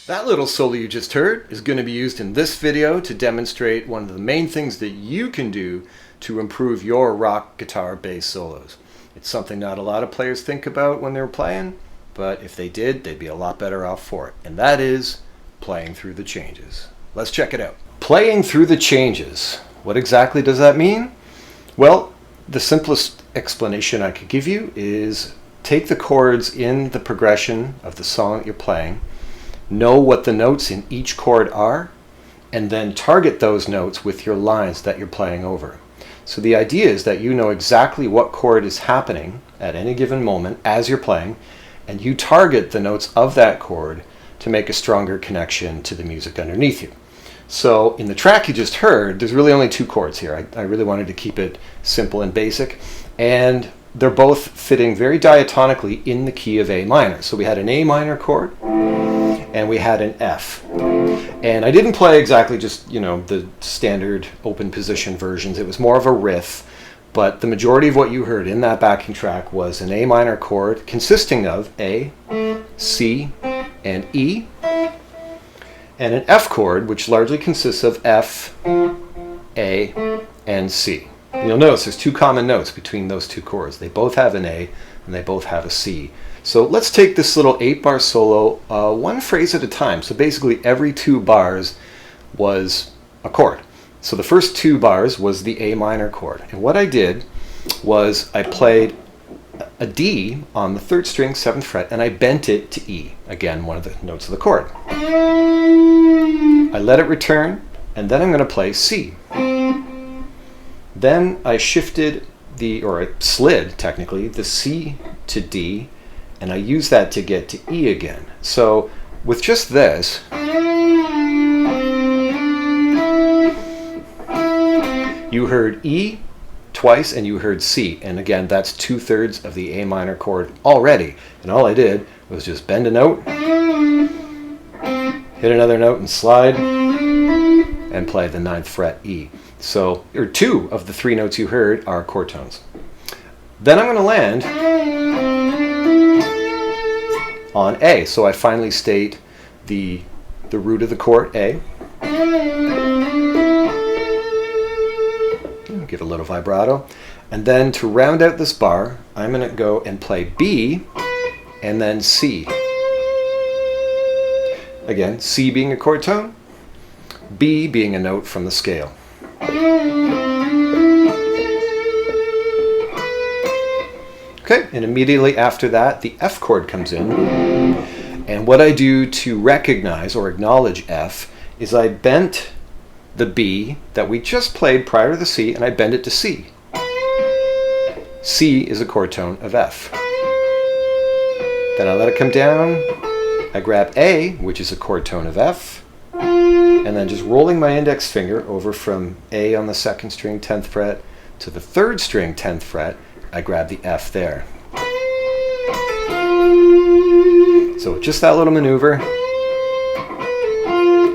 That little solo you just heard is going to be used in this video to demonstrate one of the main things that you can do to improve your rock guitar bass solos. It's something not a lot of players think about when they're playing, but if they did, they'd be a lot better off for it. And that is playing through the changes. Let's check it out. Playing through the changes. What exactly does that mean? Well, the simplest explanation I could give you is take the chords in the progression of the song that you're playing, know what the notes in each chord are, and then target those notes with your lines that you're playing over. So the idea is that you know exactly what chord is happening at any given moment as you're playing, and you target the notes of that chord to make a stronger connection to the music underneath you. So in the track you just heard, there's really only two chords here. I really wanted to keep it simple and basic, and they're both fitting very diatonically in the key of A minor. So we had an A minor chord, and we had an F. And I didn't play exactly just, the standard open position versions. It was more of a riff, but the majority of what you heard in that backing track was an A minor chord consisting of A, C, and E, and an F chord, which largely consists of F, A, and C. You'll notice there's two common notes between those two chords. They both have an A, and they both have a C. So let's take this little 8-bar solo one phrase at a time. So basically every 2 bars was a chord. So the first 2 bars was the A minor chord. And what I did was I played a D on the 3rd string, 7th fret, and I bent it to E. Again, one of the notes of the chord. I let it return, and then I'm going to play C. Then I shifted I slid, technically, the C to D, and I use that to get to E again. So with just this, you heard E twice and you heard C. And again, that's 2/3 of the A minor chord already. And all I did was just bend a note, hit another note and slide, and play the 9th fret E. So 2 of the 3 notes you heard are chord tones. Then I'm going to land on A. So I finally state the root of the chord A. Give a little vibrato. And then to round out this bar, I'm going to go and play B and then C. Again, C being a chord tone, B being a note from the scale. Okay, and immediately after that, the F chord comes in. And what I do to recognize or acknowledge F is I bent the B that we just played prior to the C, and I bend it to C. C is a chord tone of F. Then I let it come down. I grab A, which is a chord tone of F, and then just rolling my index finger over from A on the 2nd string, 10th fret, to the 3rd string, 10th fret, I grab the F there. So just that little maneuver,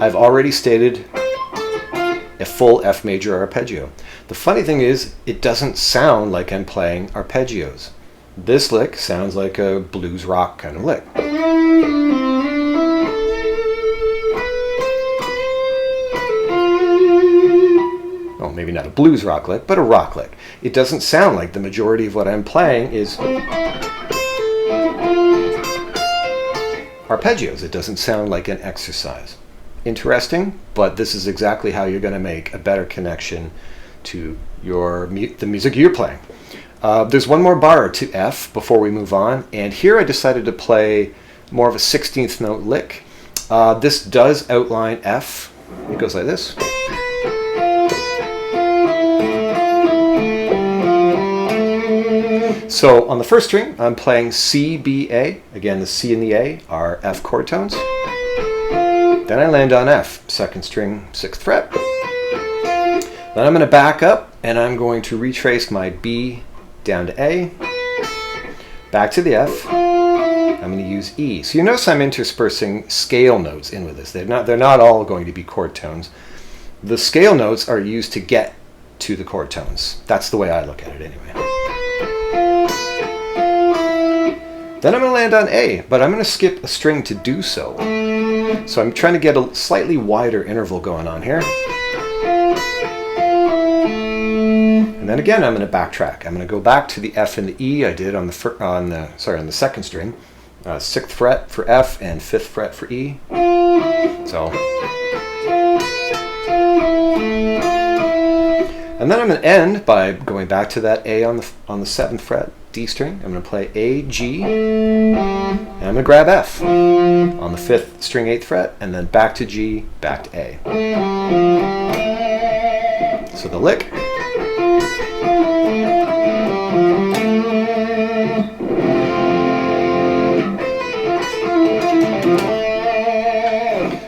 I've already stated a full F major arpeggio. The funny thing is, it doesn't sound like I'm playing arpeggios. This lick sounds like a blues rock kind of lick. Well, maybe not a blues rock lick, but a rock lick. It doesn't sound like the majority of what I'm playing is arpeggios. It doesn't sound like an exercise. Interesting, but this is exactly how you're going to make a better connection to the music you're playing. There's one more bar to F before we move on, and here I decided to play more of a 16th note lick. This does outline F. It goes like this. So on the 1st string, I'm playing C, B, A. Again, the C and the A are F chord tones. Then I land on F, 2nd string, 6th fret. Then I'm going to back up and I'm going to retrace my B down to A, back to the F. I'm going to use E. So you notice I'm interspersing scale notes in with this. They're not all going to be chord tones. The scale notes are used to get to the chord tones. That's the way I look at it anyway. Then I'm going to land on A, but I'm going to skip a string to do so. So I'm trying to get a slightly wider interval going on here. And then again, I'm going to backtrack. I'm going to go back to the F and the E I did on the second string, 6th fret for F and 5th fret for E. So, and then I'm going to end by going back to that A on the 7th fret D string. I'm going to play A, G, and I'm going to grab F on the 5th string 8th fret, and then back to G, back to A. So the lick.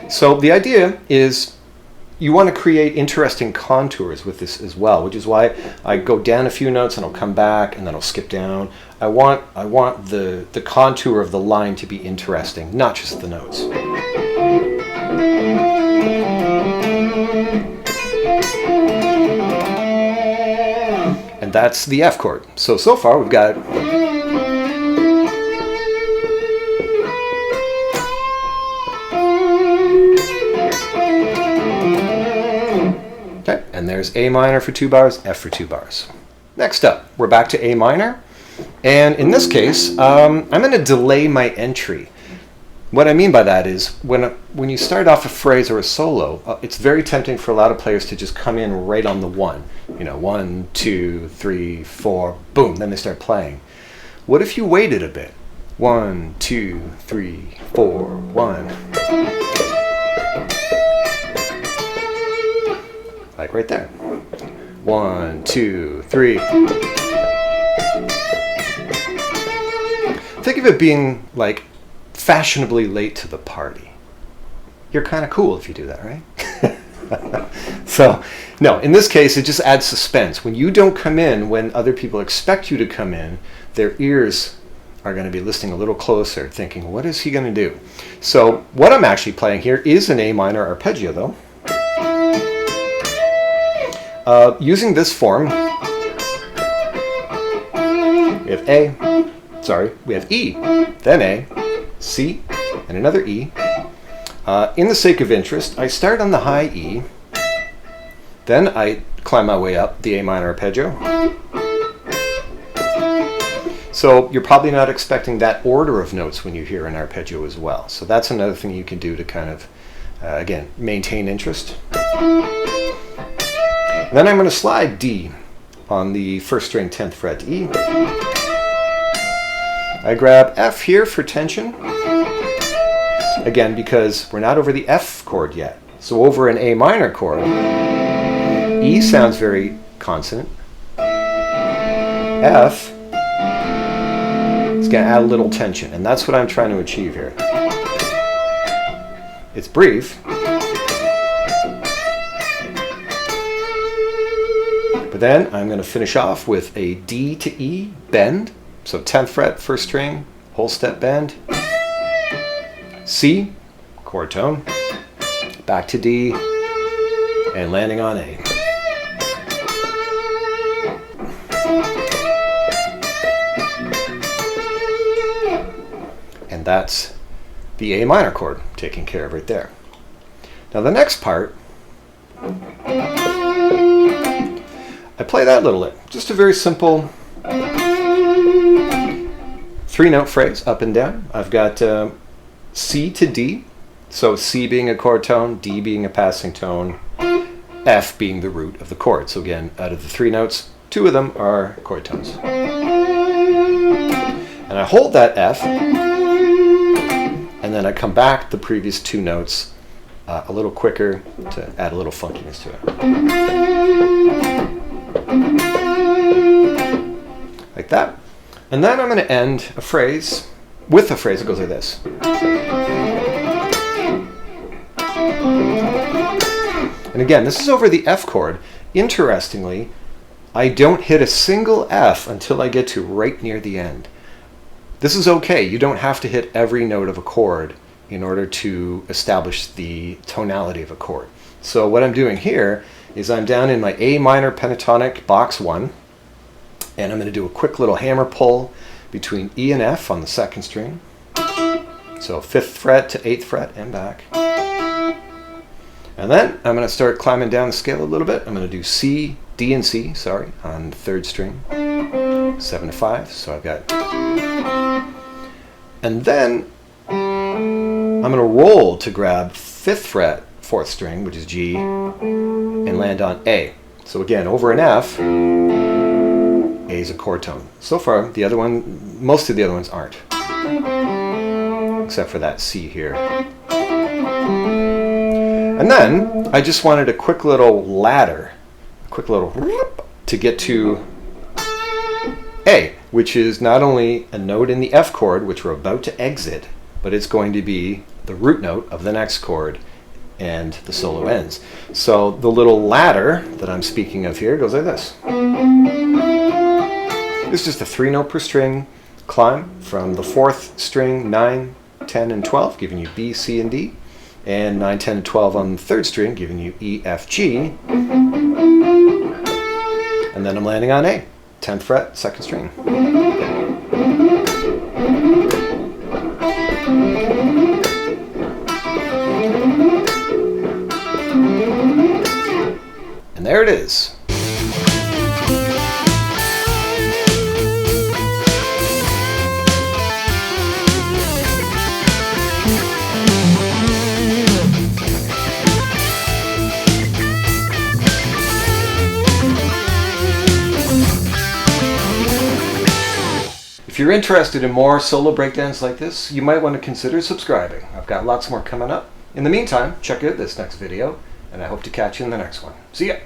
So the idea is you want to create interesting contours with this as well, which is why I go down a few notes and I'll come back and then I'll skip down. I want the contour of the line to be interesting, not just the notes. And that's the F chord. So far we've got okay, and there's A minor for 2 bars, F for 2 bars. Next up, we're back to A minor, and in this case, I'm going to delay my entry. What I mean by that is when you start off a phrase or a solo, it's very tempting for a lot of players to just come in right on the 1. You know, 1, 2, 3, 4, boom, then they start playing. What if you waited a bit? 1, 2, 3, 4, 1. Like right there. 1, 2, 3. Think of it being like fashionably late to the party. You're kind of cool if you do that, right? So, no, in this case, it just adds suspense. When you don't come in when other people expect you to come in, their ears are going to be listening a little closer, thinking, what is he going to do? So, what I'm actually playing here is an A minor arpeggio, though. Using this form, we have E, then A, C, and another E. In the sake of interest, I start on the high E, then I climb my way up the A minor arpeggio. So you're probably not expecting that order of notes when you hear an arpeggio as well. So that's another thing you can do to kind of, again, maintain interest. And then I'm going to slide D on the 1st string 10th fret to E. I grab F here for tension. Again, because we're not over the F chord yet. So over an A minor chord, E sounds very consonant. F is going to add a little tension, and that's what I'm trying to achieve here. It's brief. But then I'm going to finish off with a D to E bend. So 10th fret, 1st string, whole step bend. C, chord tone. Back to D, and landing on A. And that's the A minor chord taken care of right there. Now the next part, I play that little lick. Just a very simple 3-note phrase, up and down. I've got C to D, so C being a chord tone, D being a passing tone, F being the root of the chord. So again, out of the 3 notes, 2 of them are chord tones. And I hold that F, and then I come back the previous 2 notes a little quicker to add a little funkiness to it. Like that. And then I'm going to end a phrase with a phrase that goes like this. And again, this is over the F chord. Interestingly, I don't hit a single F until I get to right near the end. This is okay. You don't have to hit every note of a chord in order to establish the tonality of a chord. So what I'm doing here is I'm down in my A minor pentatonic box 1, and I'm going to do a quick little hammer pull between E and F on the 2nd string. So 5th fret to 8th fret and back. And then I'm going to start climbing down the scale a little bit. I'm going to do C, D and C, sorry, on the 3rd string. 7 to 5, so I've got... And then I'm going to roll to grab 5th fret, 4th string, which is G, and land on A. So again, over an F, A is a chord tone. So far, the other one, most of the other ones aren't, except for that C here. And then I just wanted a quick little ladder, a quick little whoop, to get to A, which is not only a note in the F chord, which we're about to exit, but it's going to be the root note of the next chord, and the solo ends. So the little ladder that I'm speaking of here goes like this. It's just a 3-note per string climb from the 4th string, 9, 10, and 12, giving you B, C, and D, and 9, 10, and 12 on the 3rd string, giving you E, F, G, and then I'm landing on A, 10th fret, 2nd string. And there it is. If you're interested in more solo breakdowns like this, you might want to consider subscribing. I've got lots more coming up. In the meantime, check out this next video, and I hope to catch you in the next one. See ya!